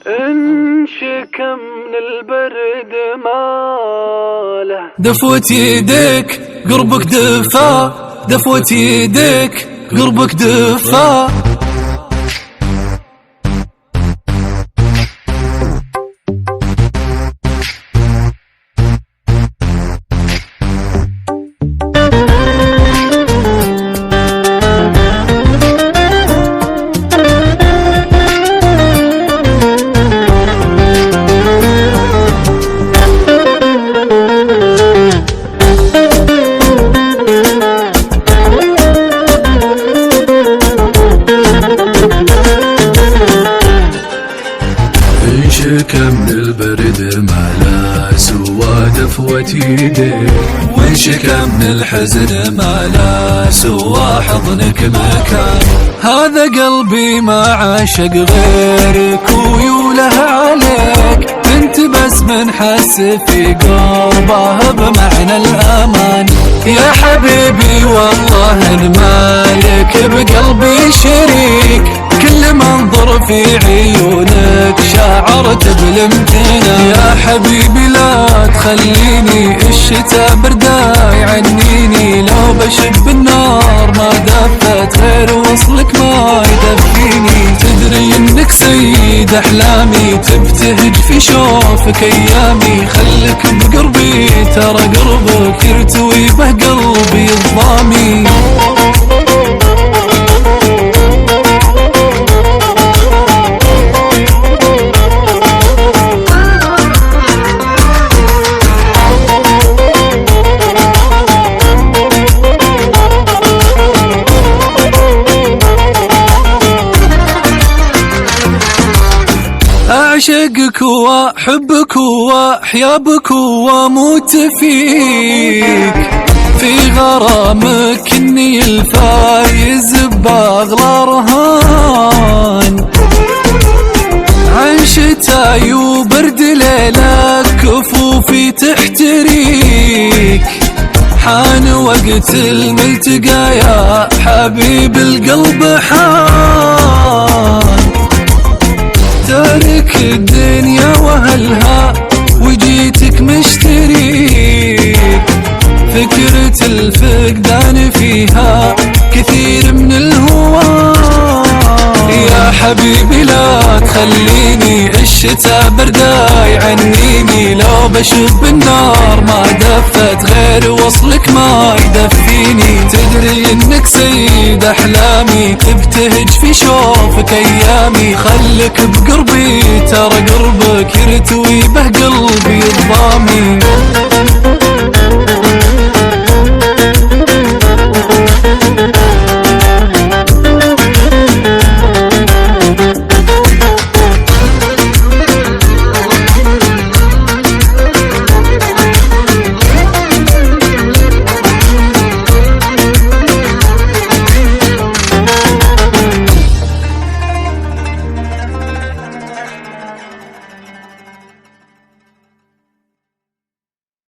انشكى من البرد ماله دفوت يديك قربك دفا، دفوت يديك قربك دفا. انشكى من البرد ما لا سوى دفوة يديك، وانشكى من الحزن ما لا سوى حضنك مكان. هذا قلبي ما عاشق غيرك ويوله عليك، انت بس من حس في قربه بمعنى الامان. يا حبيبي والله ان مالك بقلبي شريك، كل منظر في عيونك شعرت بالامتنان. يا حبيبي لا تخليني الشتا بردا يعنيني، لو بشب النار ما دفت غير وصلك ما يدفيني. تدري انك سيد احلامي، تبتهج في شوفك ايامي. خلك بقربي ترى قربك يرتوي به قلبي الضامي. أعشقك وأحبك وأحيا بك وأموت فيك، في غرامك إني الفايز بأغلى رهان. عن شتاي وبرد ليلك كفوفي تحتريك، حان وقت الملتقى يا حبيب القلب حان. تارك الدنيا وهلها وجيتك مشتريك، فكرة الفقدان فيها كثير من الهوان. يا حبيبي لا تخليني الشتا بردا يعنيني، لو بشب النار ما دفت غير وصلك ما يدفيني. تدري انك سيد احلامي، تبتهج في شوفك ايامي. خلك بقربي ترى قربك يرتوي به قلبي الضامي.